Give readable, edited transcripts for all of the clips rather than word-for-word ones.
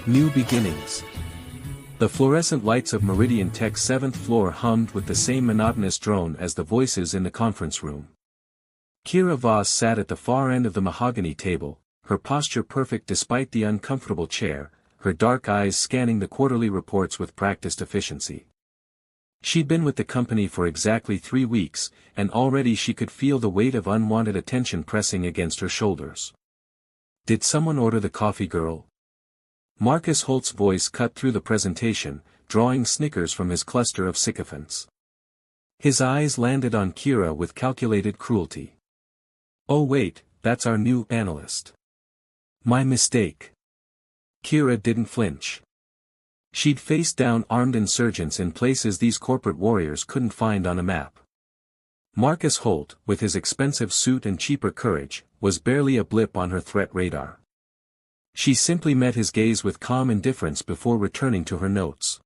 New beginnings. The fluorescent lights of Meridian Tech's 7th floor hummed with the same monotonous drone as the voices in the conference room. Kira Voss sat at the far end of the mahogany table, her posture perfect despite the uncomfortable chair, her dark eyes scanning the quarterly reports with practiced efficiency. She'd been with the company for exactly 3 weeks, and already she could feel the weight of unwanted attention pressing against her shoulders. "Did someone order the coffee, girl?" Marcus Holt's voice cut through the presentation, drawing snickers from his cluster of sycophants. His eyes landed on Kira with calculated cruelty. "Oh wait, that's our new analyst. My mistake." Kira didn't flinch. She'd faced down armed insurgents in places these corporate warriors couldn't find on a map. Marcus Holt, with his expensive suit and cheaper courage, was barely a blip on her threat radar. She simply met his gaze with calm indifference before returning to her notes.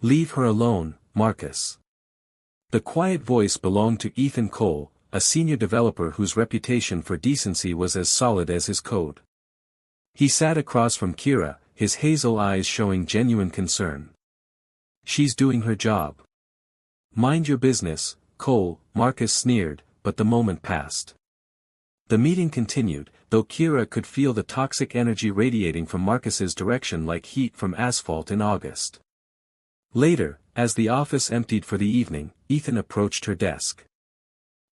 "Leave her alone, Marcus." The quiet voice belonged to Ethan Cole, a senior developer whose reputation for decency was as solid as his code. He sat across from Kira, his hazel eyes showing genuine concern. "She's doing her job." "Mind your business, Cole," Marcus sneered, but the moment passed. The meeting continued, though Kira could feel the toxic energy radiating from Marcus's direction like heat from asphalt in August. Later, as the office emptied for the evening, Ethan approached her desk.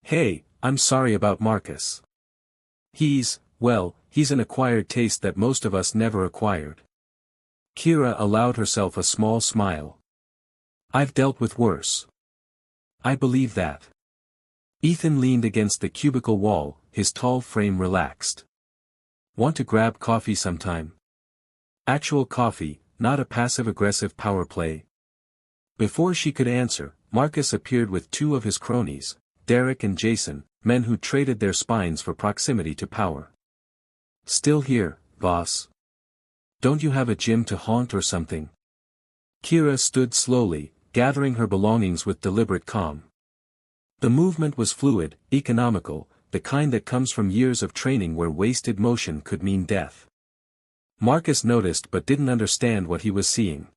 "Hey, I'm sorry about Marcus. He's an acquired taste that most of us never acquired." Kira allowed herself a small smile. "I've dealt with worse." "I believe that." Ethan leaned against the cubicle wall, his tall frame relaxed. "Want to grab coffee sometime? Actual coffee, not a passive-aggressive power play." Before she could answer, Marcus appeared with 2 of his cronies, Derek and Jason, men who traded their spines for proximity to power. "Still here, boss? Don't you have a gym to haunt or something?" Kira stood slowly, gathering her belongings with deliberate calm. The movement was fluid, economical, the kind that comes from years of training where wasted motion could mean death. Marcus noticed but didn't understand what he was seeing.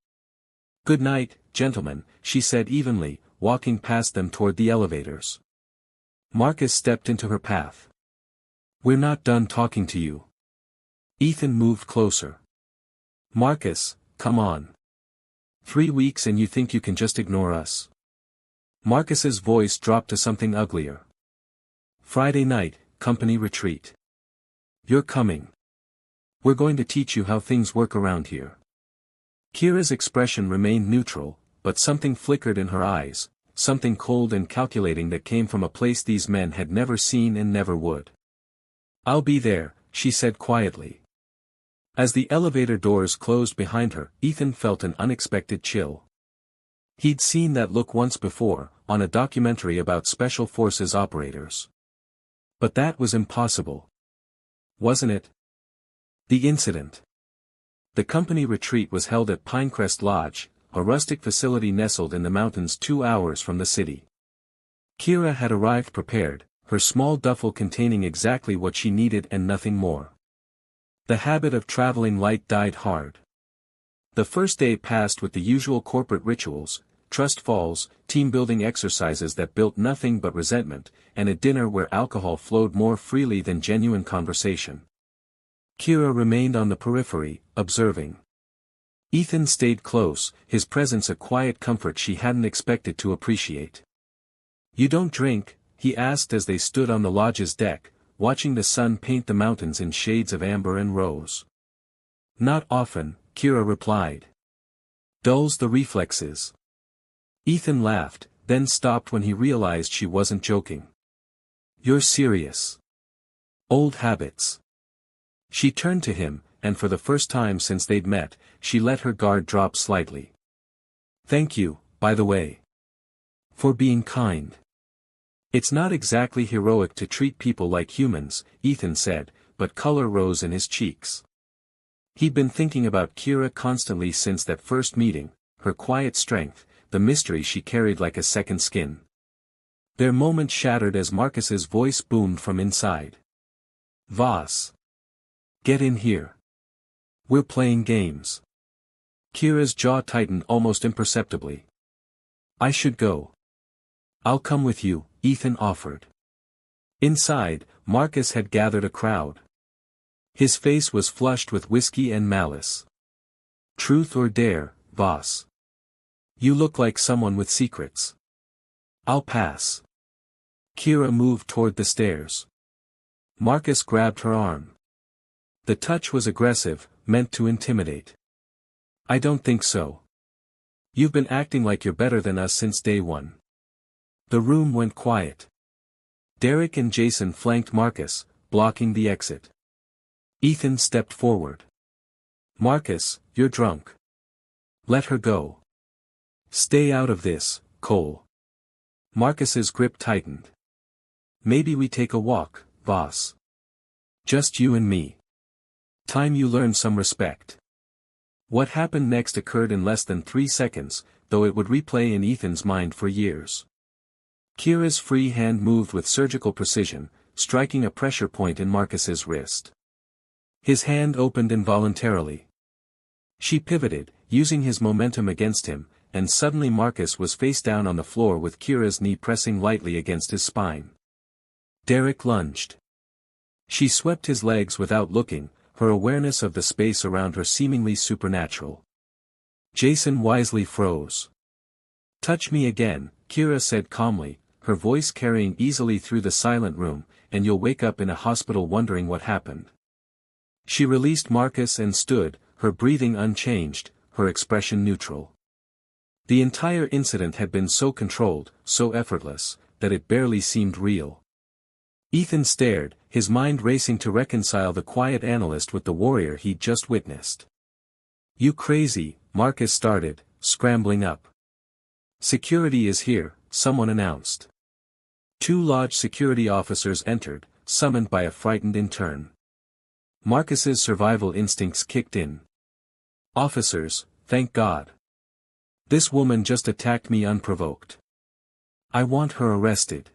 "Good night, gentlemen," she said evenly, walking past them toward the elevators. Marcus stepped into her path. "We're not done talking to you." Ethan moved closer. "Marcus, come on. 3 weeks and you think you can just ignore us?" Marcus's voice dropped to something uglier. "Friday night, company retreat. You're coming. We're going to teach you how things work around here." Kira's expression remained neutral, but something flickered in her eyes, something cold and calculating that came from a place these men had never seen and never would. "I'll be there," she said quietly. As the elevator doors closed behind her, Ethan felt an unexpected chill. He'd seen that look once before, on a documentary about Special Forces operators. But that was impossible. Wasn't it? The incident. The company retreat was held at Pinecrest Lodge, a rustic facility nestled in the mountains 2 hours from the city. Kira had arrived prepared, her small duffel containing exactly what she needed and nothing more. The habit of traveling light died hard. The first day passed with the usual corporate rituals, trust falls, team-building exercises that built nothing but resentment, and a dinner where alcohol flowed more freely than genuine conversation. Kira remained on the periphery, observing. Ethan stayed close, his presence a quiet comfort she hadn't expected to appreciate. "You don't drink?" he asked as they stood on the lodge's deck, watching the sun paint the mountains in shades of amber and rose. "Not often," Kira replied. "Dulls the reflexes." Ethan laughed, then stopped when he realized she wasn't joking. "You're serious." "Old habits." She turned to him, and for the first time since they'd met, she let her guard drop slightly. "Thank you, by the way. For being kind. It's not exactly heroic to treat people like humans," Ethan said, but color rose in his cheeks. He'd been thinking about Kira constantly since that first meeting, her quiet strength, the mystery she carried like a second skin. Their moment shattered as Marcus's voice boomed from inside. "Voss. Get in here." We're playing games. Kira's jaw tightened almost imperceptibly. I should go. I'll come with you, Ethan offered. Inside, Marcus had gathered a crowd. His face was flushed with whiskey and malice. Truth or dare, boss? You look like someone with secrets. I'll pass. Kira moved toward the stairs. Marcus grabbed her arm. The touch was aggressive, meant to intimidate. I don't think so. You've been acting like you're better than us since day one. The room went quiet. Derek and Jason flanked Marcus, blocking the exit. Ethan stepped forward. Marcus, you're drunk. Let her go. Stay out of this, Cole. Marcus's grip tightened. Maybe we take a walk, boss. Just you and me. Time you learn some respect. What happened next occurred in less than 3 seconds, though it would replay in Ethan's mind for years. Kira's free hand moved with surgical precision, striking a pressure point in Marcus's wrist. His hand opened involuntarily. She pivoted, using his momentum against him, and suddenly Marcus was face down on the floor with Kira's knee pressing lightly against his spine. Derek lunged. She swept his legs without looking, her awareness of the space around her seemingly supernatural. Jason wisely froze. Touch me again, Kira said calmly, her voice carrying easily through the silent room, and you'll wake up in a hospital wondering what happened. She released Marcus and stood, her breathing unchanged, her expression neutral. The entire incident had been so controlled, so effortless, that it barely seemed real. Ethan stared, his mind racing to reconcile the quiet analyst with the warrior he'd just witnessed. You crazy, Marcus started, scrambling up. Security is here, someone announced. 2 lodge security officers entered, summoned by a frightened intern. Marcus's survival instincts kicked in. Officers, thank God. This woman just attacked me unprovoked. I want her arrested.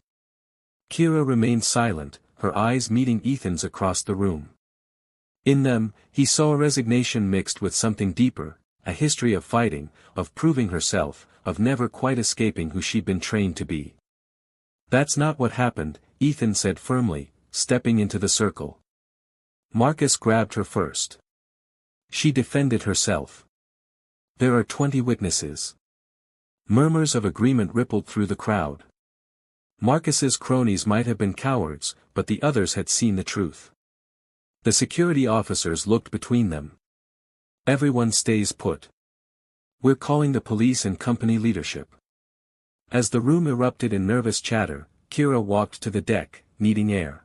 Kira remained silent, her eyes meeting Ethan's across the room. In them, he saw a resignation mixed with something deeper, a history of fighting, of proving herself, of never quite escaping who she'd been trained to be. That's not what happened, Ethan said firmly, stepping into the circle. Marcus grabbed her first. She defended herself. There are 20 witnesses. Murmurs of agreement rippled through the crowd. Marcus's cronies might have been cowards, but the others had seen the truth. The security officers looked between them. Everyone stays put. We're calling the police and company leadership. As the room erupted in nervous chatter, Kira walked to the deck, needing air.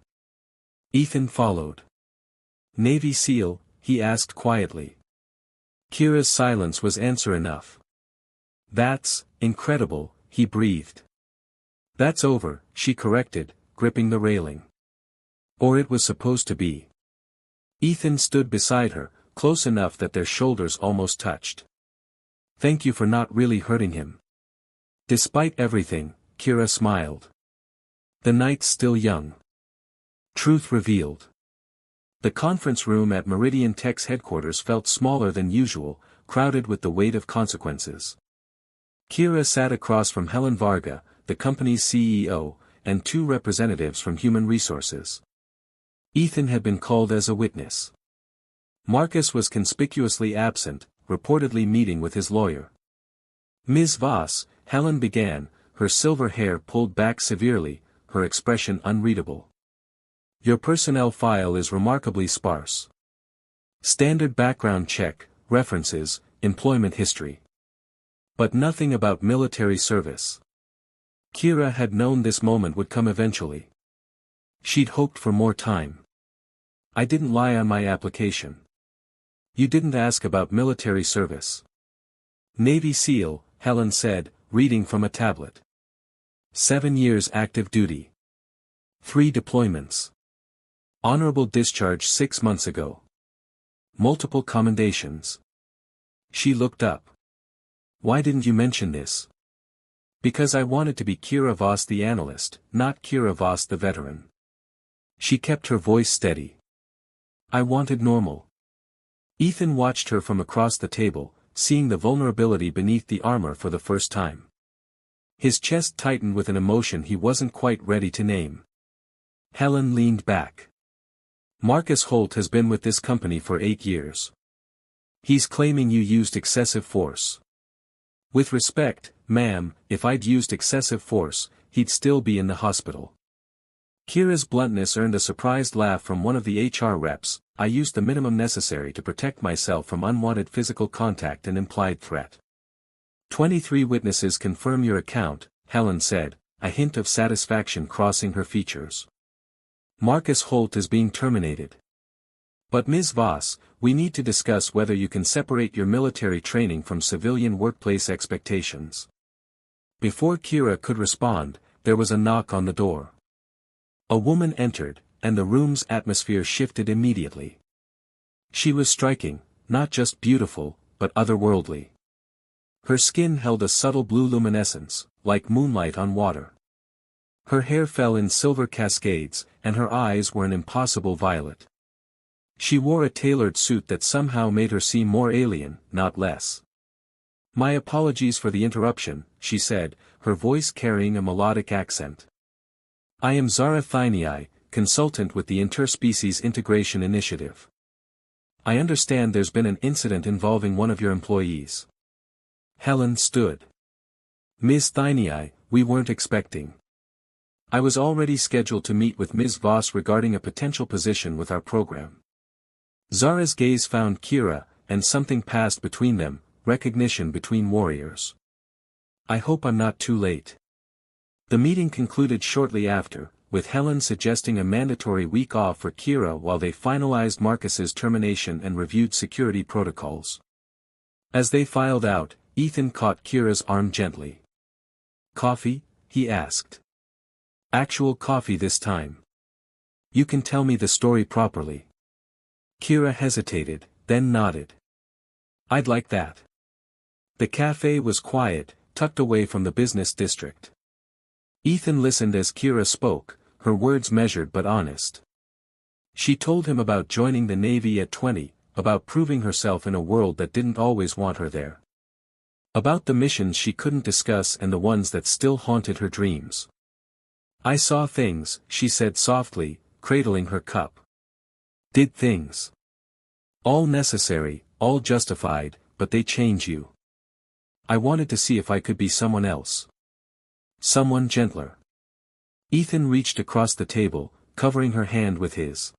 Ethan followed. Navy SEAL, he asked quietly. Kira's silence was answer enough. That's incredible, he breathed. That's over, she corrected, gripping the railing. Or it was supposed to be. Ethan stood beside her, close enough that their shoulders almost touched. Thank you for not really hurting him. Despite everything, Kira smiled. The night's still young. Truth revealed. The conference room at Meridian Tech's headquarters felt smaller than usual, crowded with the weight of consequences. Kira sat across from Helen Varga, the company's CEO, and 2 representatives from Human Resources. Ethan had been called as a witness. Marcus was conspicuously absent, reportedly meeting with his lawyer. Ms. Voss, Helen began, her silver hair pulled back severely, her expression unreadable. Your personnel file is remarkably sparse. Standard background check, references, employment history. But nothing about military service. Kira had known this moment would come eventually. She'd hoped for more time. I didn't lie on my application. You didn't ask about military service. Navy SEAL, Helen said, reading from a tablet. 7 years active duty. 3 deployments. Honorable discharge 6 months ago. Multiple commendations. She looked up. Why didn't you mention this? Because I wanted to be Kira Voss the analyst, not Kira Voss the veteran. She kept her voice steady. I wanted normal. Ethan watched her from across the table, seeing the vulnerability beneath the armor for the first time. His chest tightened with an emotion he wasn't quite ready to name. Helen leaned back. Marcus Holt has been with this company for 8 years. He's claiming you used excessive force. With respect, ma'am, if I'd used excessive force, he'd still be in the hospital. Kira's bluntness earned a surprised laugh from one of the HR reps. I used the minimum necessary to protect myself from unwanted physical contact and implied threat. 23 witnesses confirm your account, Helen said, a hint of satisfaction crossing her features. Marcus Holt is being terminated. But Ms. Voss, we need to discuss whether you can separate your military training from civilian workplace expectations. Before Kira could respond, there was a knock on the door. A woman entered, and the room's atmosphere shifted immediately. She was striking, not just beautiful, but otherworldly. Her skin held a subtle blue luminescence, like moonlight on water. Her hair fell in silver cascades, and her eyes were an impossible violet. She wore a tailored suit that somehow made her seem more alien, not less. My apologies for the interruption, she said, her voice carrying a melodic accent. I am Zara Thinei, consultant with the Interspecies Integration Initiative. I understand there's been an incident involving one of your employees. Helen stood. Ms. Thinei, we weren't expecting. I was already scheduled to meet with Ms. Voss regarding a potential position with our program. Zara's gaze found Kira, and something passed between them, recognition between warriors. I hope I'm not too late. The meeting concluded shortly after, with Helen suggesting a mandatory week off for Kira while they finalized Marcus's termination and reviewed security protocols. As they filed out, Ethan caught Kira's arm gently. Coffee? He asked. Actual coffee this time. You can tell me the story properly. Kira hesitated, then nodded. I'd like that. The cafe was quiet, tucked away from the business district. Ethan listened as Kira spoke, her words measured but honest. She told him about joining the Navy at 20, about proving herself in a world that didn't always want her there. About the missions she couldn't discuss and the ones that still haunted her dreams. I saw things, she said softly, cradling her cup. Did things. All necessary, all justified, but they change you. I wanted to see if I could be someone else. Someone gentler. Ethan reached across the table, covering her hand with his.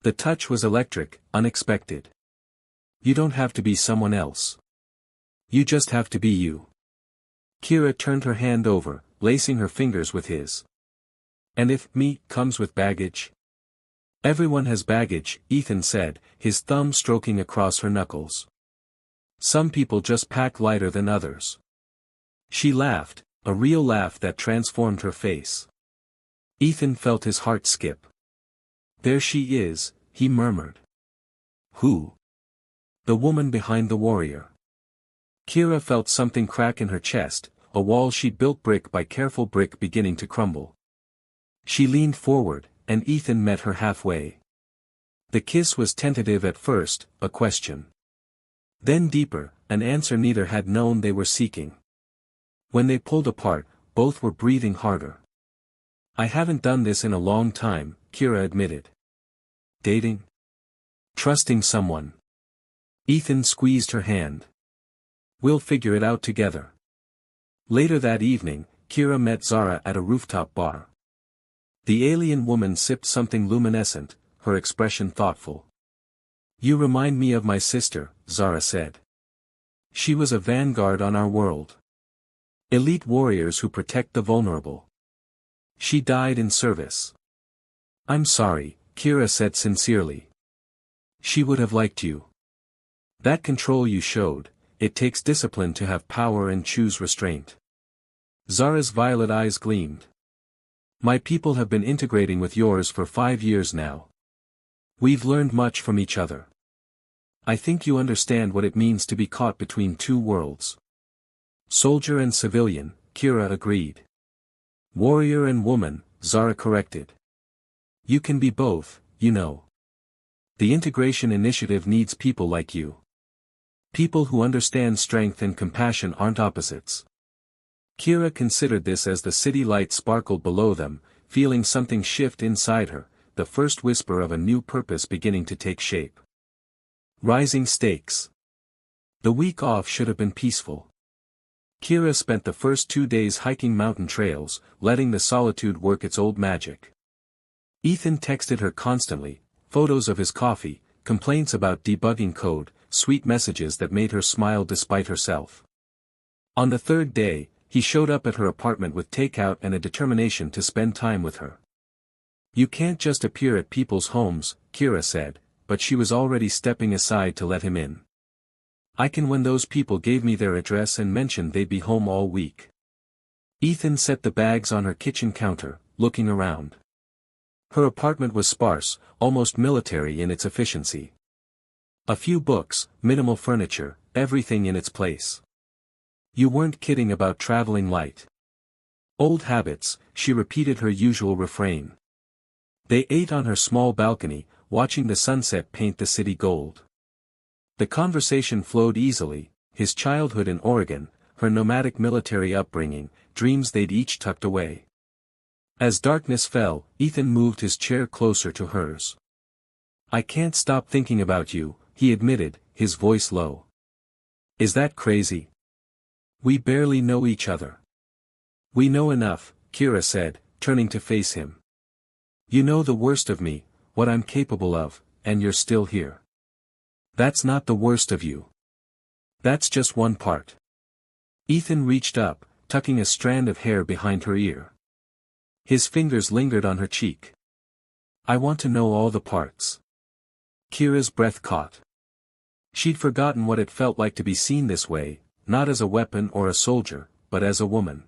The touch was electric, unexpected. You don't have to be someone else. You just have to be you. Kira turned her hand over, lacing her fingers with his. And if me comes with baggage? Everyone has baggage, Ethan said, his thumb stroking across her knuckles. Some people just pack lighter than others. She laughed, a real laugh that transformed her face. Ethan felt his heart skip. There she is, he murmured. Who? The woman behind the warrior. Kira felt something crack in her chest, a wall she'd built brick by careful brick beginning to crumble. She leaned forward, and Ethan met her halfway. The kiss was tentative at first, a question. Then deeper, an answer neither had known they were seeking. When they pulled apart, both were breathing harder. I haven't done this in a long time, Kira admitted. Dating? Trusting someone. Ethan squeezed her hand. We'll figure it out together. Later that evening, Kira met Zara at a rooftop bar. The alien woman sipped something luminescent, her expression thoughtful. You remind me of my sister, Zara said. She was a vanguard on our world. Elite warriors who protect the vulnerable. She died in service. I'm sorry, Kira said sincerely. She would have liked you. That control you showed, it takes discipline to have power and choose restraint. Zara's violet eyes gleamed. My people have been integrating with yours for 5 years now. We've learned much from each other. I think you understand what it means to be caught between two worlds. Soldier and civilian, Kira agreed. Warrior and woman, Zara corrected. You can be both, you know. The integration initiative needs people like you. People who understand strength and compassion aren't opposites. Kira considered this as the city light sparkled below them, feeling something shift inside her, the first whisper of a new purpose beginning to take shape. Rising stakes. The week off should have been peaceful. Kira spent the first 2 days hiking mountain trails, letting the solitude work its old magic. Ethan texted her constantly, photos of his coffee, complaints about debugging code, sweet messages that made her smile despite herself. On the third day, he showed up at her apartment with takeout and a determination to spend time with her. You can't just appear at people's homes, Kira said, but she was already stepping aside to let him in. I can when those people gave me their address and mentioned they'd be home all week. Ethan set the bags on her kitchen counter, looking around. Her apartment was sparse, almost military in its efficiency. A few books, minimal furniture, everything in its place. You weren't kidding about traveling light. Old habits, she repeated her usual refrain. They ate on her small balcony, watching the sunset paint the city gold. The conversation flowed easily, his childhood in Oregon, her nomadic military upbringing, dreams they'd each tucked away. As darkness fell, Ethan moved his chair closer to hers. I can't stop thinking about you, he admitted, his voice low. Is that crazy? We barely know each other. We know enough, Kira said, turning to face him. You know the worst of me, what I'm capable of, and you're still here. That's not the worst of you. That's just one part. Ethan reached up, tucking a strand of hair behind her ear. His fingers lingered on her cheek. I want to know all the parts. Kira's breath caught. She'd forgotten what it felt like to be seen this way, not as a weapon or a soldier, but as a woman.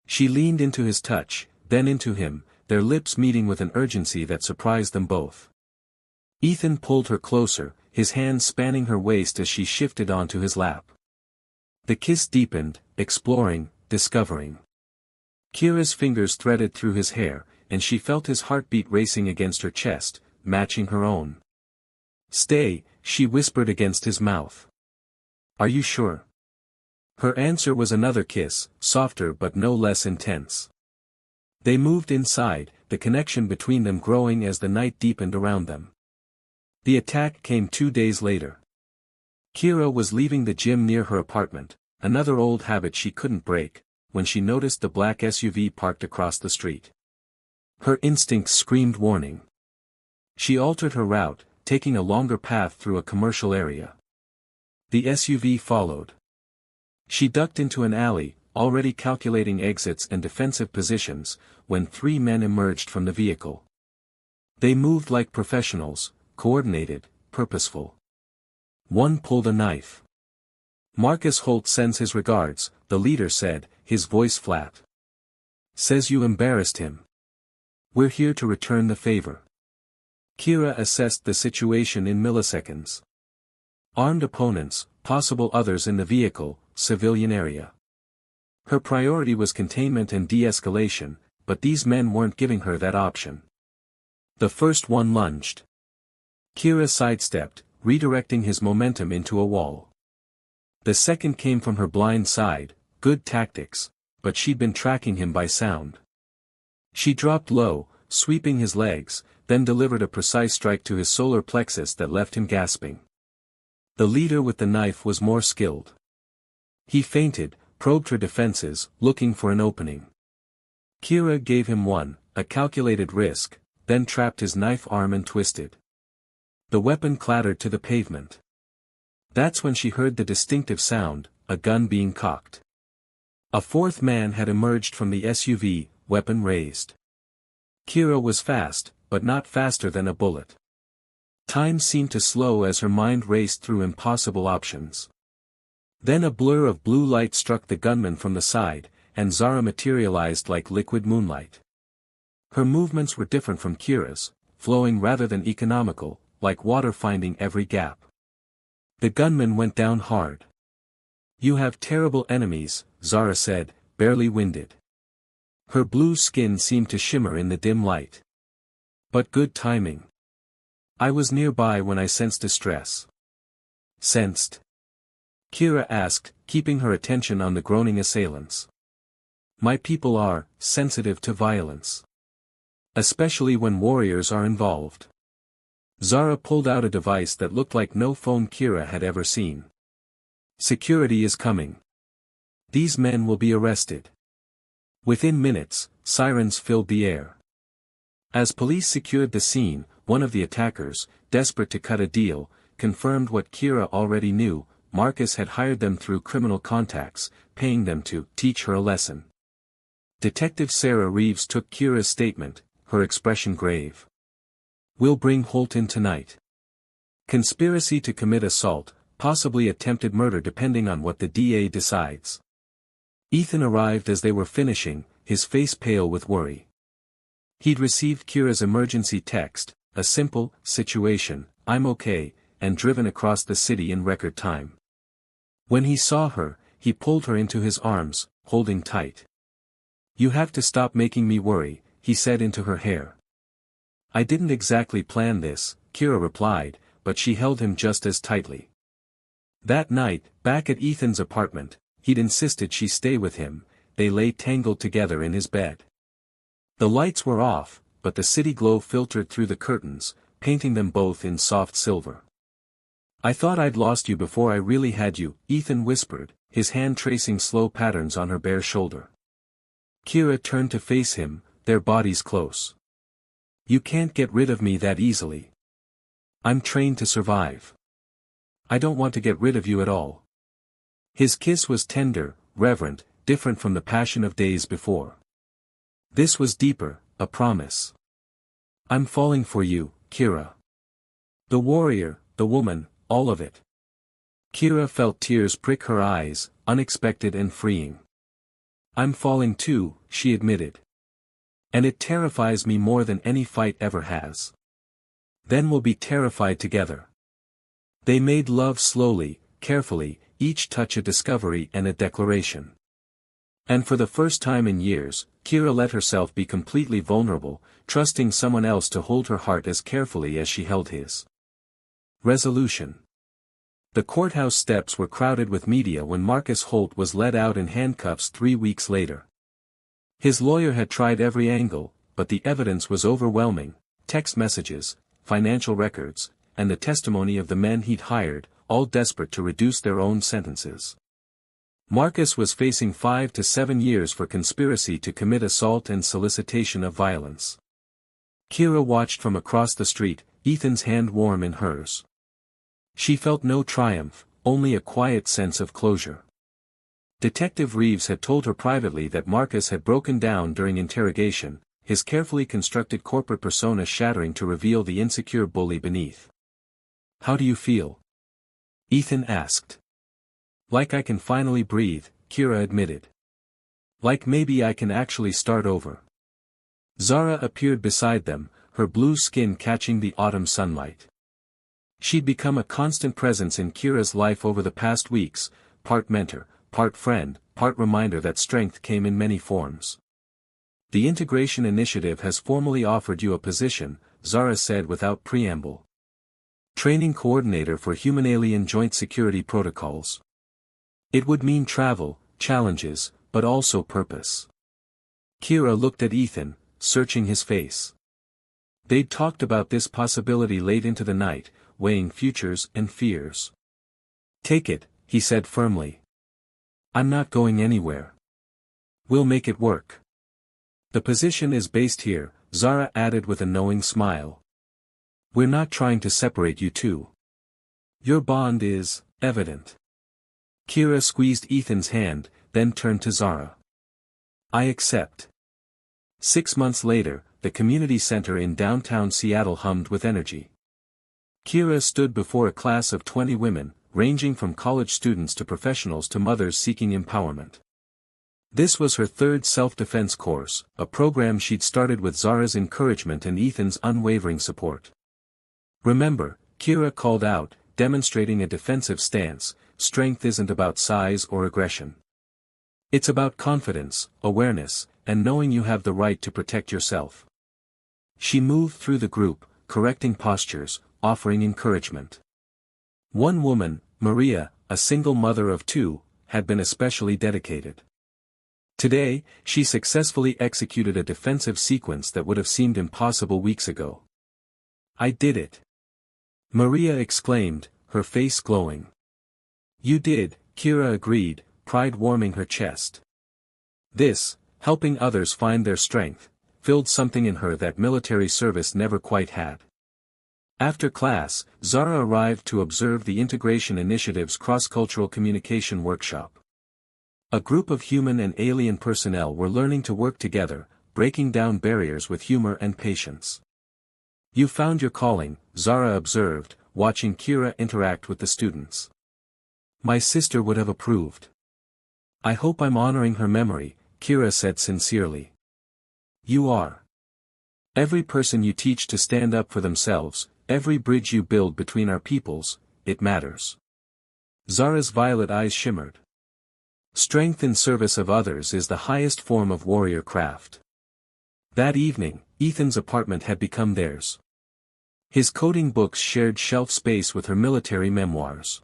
She leaned into his touch, then into him, their lips meeting with an urgency that surprised them both. Ethan pulled her closer, his hands spanning her waist as she shifted onto his lap. The kiss deepened, exploring, discovering. Kira's fingers threaded through his hair, and she felt his heartbeat racing against her chest, matching her own. Stay, she whispered against his mouth. Are you sure? Her answer was another kiss, softer but no less intense. They moved inside, the connection between them growing as the night deepened around them. The attack came 2 days later. Kira was leaving the gym near her apartment, another old habit she couldn't break, when she noticed the black SUV parked across the street. Her instincts screamed warning. She altered her route, taking a longer path through a commercial area. The SUV followed. She ducked into an alley, already calculating exits and defensive positions, when 3 men emerged from the vehicle. They moved like professionals, coordinated, purposeful. One pulled a knife. Marcus Holt sends his regards, the leader said, his voice flat. Says you embarrassed him. We're here to return the favor. Kira assessed the situation in milliseconds. Armed opponents, possible others in the vehicle, civilian area. Her priority was containment and de-escalation, but these men weren't giving her that option. The first one lunged. Kira sidestepped, redirecting his momentum into a wall. The second came from her blind side, good tactics, but she'd been tracking him by sound. She dropped low, sweeping his legs, then delivered a precise strike to his solar plexus that left him gasping. The leader with the knife was more skilled. He feinted, probed her defenses, looking for an opening. Kira gave him one, a calculated risk, then trapped his knife arm and twisted. The weapon clattered to the pavement. That's when she heard the distinctive sound, a gun being cocked. A fourth man had emerged from the SUV, weapon raised. Kira was fast, but not faster than a bullet. Time seemed to slow as her mind raced through impossible options. Then a blur of blue light struck the gunman from the side, and Zara materialized like liquid moonlight. Her movements were different from Kira's, flowing rather than economical, like water finding every gap. The gunman went down hard. You have terrible enemies, Zara said, barely winded. Her blue skin seemed to shimmer in the dim light. But good timing. I was nearby when I sensed distress. Sensed? Kira asked, keeping her attention on the groaning assailants. My people are sensitive to violence. Especially when warriors are involved. Zara pulled out a device that looked like no phone Kira had ever seen. Security is coming. These men will be arrested. Within minutes, sirens filled the air. As police secured the scene, one of the attackers, desperate to cut a deal, confirmed what Kira already knew: Marcus had hired them through criminal contacts, paying them to teach her a lesson. Detective Sarah Reeves took Kira's statement, her expression grave. We'll bring Holt in tonight. Conspiracy to commit assault, possibly attempted murder depending on what the DA decides. Ethan arrived as they were finishing, his face pale with worry. He'd received Kira's emergency text, a simple situation, "I'm okay," and driven across the city in record time. When he saw her, he pulled her into his arms, holding tight. You have to stop making me worry, he said into her hair. I didn't exactly plan this, Kira replied, but she held him just as tightly. That night, back at Ethan's apartment, he'd insisted she stay with him. They lay tangled together in his bed. The lights were off, but the city glow filtered through the curtains, painting them both in soft silver. I thought I'd lost you before I really had you, Ethan whispered, his hand tracing slow patterns on her bare shoulder. Kira turned to face him, their bodies close. You can't get rid of me that easily. I'm trained to survive. I don't want to get rid of you at all. His kiss was tender, reverent, different from the passion of days before. This was deeper, a promise. I'm falling for you, Kira. The warrior, the woman, all of it. Kira felt tears prick her eyes, unexpected and freeing. I'm falling too, she admitted. And it terrifies me more than any fight ever has. Then we'll be terrified together. They made love slowly, carefully, each touch a discovery and a declaration. And for the first time in years, Kira let herself be completely vulnerable, trusting someone else to hold her heart as carefully as she held his. Resolution. The courthouse steps were crowded with media when Marcus Holt was led out in handcuffs 3 weeks later. His lawyer had tried every angle, but the evidence was overwhelming: text messages, financial records, and the testimony of the men he'd hired, all desperate to reduce their own sentences. Marcus was facing 5 to 7 years for conspiracy to commit assault and solicitation of violence. Kira watched from across the street, Ethan's hand warm in hers. She felt no triumph, only a quiet sense of closure. Detective Reeves had told her privately that Marcus had broken down during interrogation, his carefully constructed corporate persona shattering to reveal the insecure bully beneath. How do you feel? Ethan asked. Like I can finally breathe, Kira admitted. Like maybe I can actually start over. Zara appeared beside them, her blue skin catching the autumn sunlight. She'd become a constant presence in Kira's life over the past weeks, part mentor, part friend, part reminder that strength came in many forms. The Integration Initiative has formally offered you a position, Zara said without preamble. Training Coordinator for Human-Alien Joint Security Protocols. It would mean travel, challenges, but also purpose. Kira looked at Ethan, searching his face. They'd talked about this possibility late into the night, weighing futures and fears. Take it, he said firmly. I'm not going anywhere. We'll make it work. The position is based here, Zara added with a knowing smile. We're not trying to separate you two. Your bond is evident. Kira squeezed Ethan's hand, then turned to Zara. I accept. 6 months later, the community center in downtown Seattle hummed with energy. Kira stood before a class of 20 women, ranging from college students to professionals to mothers seeking empowerment. This was her 3rd self-defense course, a program she'd started with Zara's encouragement and Ethan's unwavering support. Remember, Kira called out, demonstrating a defensive stance, strength isn't about size or aggression. It's about confidence, awareness, and knowing you have the right to protect yourself. She moved through the group, correcting postures, offering encouragement. One woman, Maria, a single mother of two, had been especially dedicated. Today, she successfully executed a defensive sequence that would have seemed impossible weeks ago. "I did it!" Maria exclaimed, her face glowing. "You did," Kira agreed, pride warming her chest. This, helping others find their strength, filled something in her that military service never quite had. After class, Zara arrived to observe the Integration Initiative's cross-cultural communication workshop. A group of human and alien personnel were learning to work together, breaking down barriers with humor and patience. "You found your calling," Zara observed, watching Kira interact with the students. "My sister would have approved." "I hope I'm honoring her memory," Kira said sincerely. "You are. Every person you teach to stand up for themselves, every bridge you build between our peoples, it matters." Zara's violet eyes shimmered. Strength in service of others is the highest form of warrior craft. That evening, Ethan's apartment had become theirs. His coding books shared shelf space with her military memoirs.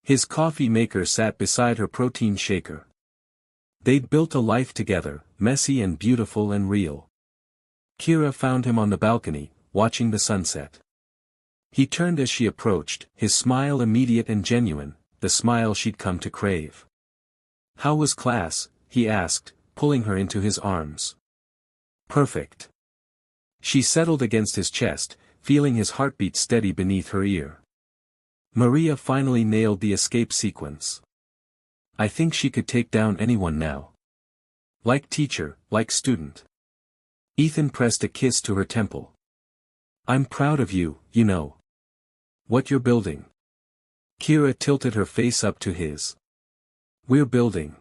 His coffee maker sat beside her protein shaker. They'd built a life together, messy and beautiful and real. Kira found him on the balcony, watching the sunset. He turned as she approached, his smile immediate and genuine, the smile she'd come to crave. "How was class?" he asked, pulling her into his arms. "Perfect." She settled against his chest, feeling his heartbeat steady beneath her ear. Maria finally nailed the escape sequence. "I think she could take down anyone now. Like teacher, like student." Ethan pressed a kiss to her temple. "I'm proud of you, you know. What you're building." Kira tilted her face up to his. "We're building.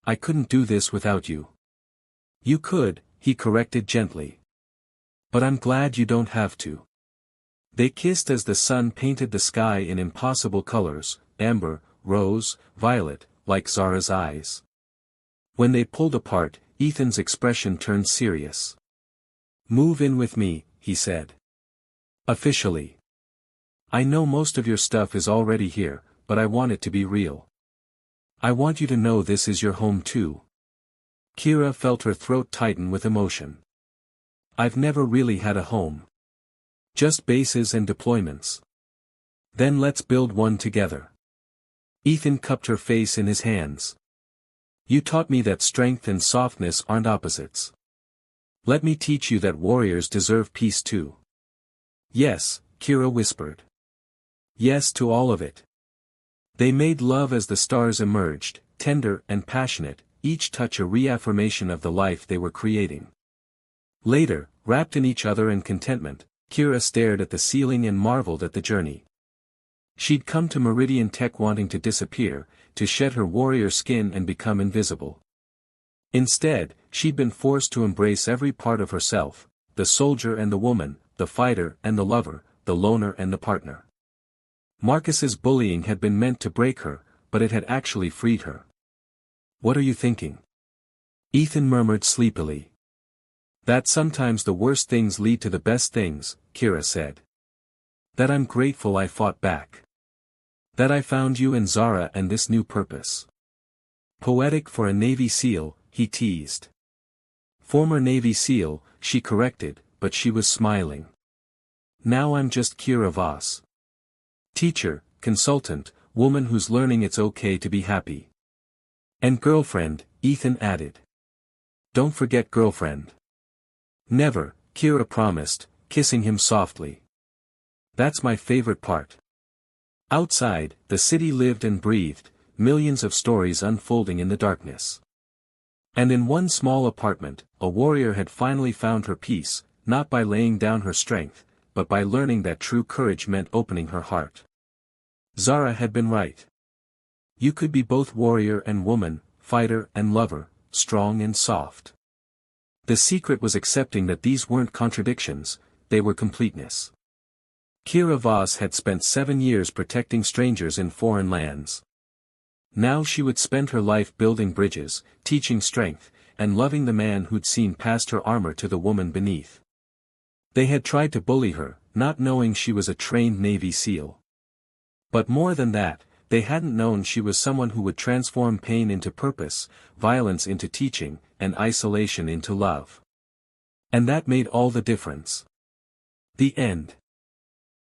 I couldn't do this without you." "You could," he corrected gently. "But I'm glad you don't have to." They kissed as the sun painted the sky in impossible colors, amber, rose, violet, like Zara's eyes. When they pulled apart, Ethan's expression turned serious. "Move in with me," he said. "Officially. I know most of your stuff is already here, but I want it to be real. I want you to know this is your home too." Kira felt her throat tighten with emotion. "I've never really had a home. Just bases and deployments." "Then let's build one together." Ethan cupped her face in his hands. "You taught me that strength and softness aren't opposites. Let me teach you that warriors deserve peace too." "Yes," Kira whispered. "Yes to all of it." They made love as the stars emerged, tender and passionate, each touch a reaffirmation of the life they were creating. Later, wrapped in each other and contentment, Kira stared at the ceiling and marveled at the journey. She'd come to Meridian Tech wanting to disappear, to shed her warrior skin and become invisible. Instead, she'd been forced to embrace every part of herself, the soldier and the woman, the fighter and the lover, the loner and the partner. Marcus's bullying had been meant to break her, but it had actually freed her. "What are you thinking?" Ethan murmured sleepily. "That sometimes the worst things lead to the best things," Kira said. "That I'm grateful I fought back. That I found you and Zara and this new purpose." "Poetic for a Navy SEAL," he teased. "Former Navy SEAL," she corrected, but she was smiling. "Now I'm just Kira Voss. Teacher, consultant, woman who's learning it's okay to be happy. And girlfriend," Ethan added. "Don't forget girlfriend." "Never," Kira promised, kissing him softly. "That's my favorite part." Outside, the city lived and breathed, millions of stories unfolding in the darkness. And in one small apartment, a warrior had finally found her peace, not by laying down her strength, but by learning that true courage meant opening her heart. Zara had been right. You could be both warrior and woman, fighter and lover, strong and soft. The secret was accepting that these weren't contradictions, they were completeness. Kira Voss had spent 7 years protecting strangers in foreign lands. Now she would spend her life building bridges, teaching strength, and loving the man who'd seen past her armor to the woman beneath. They had tried to bully her, not knowing she was a trained Navy SEAL. But more than that, they hadn't known she was someone who would transform pain into purpose, violence into teaching, and isolation into love. And that made all the difference. The end.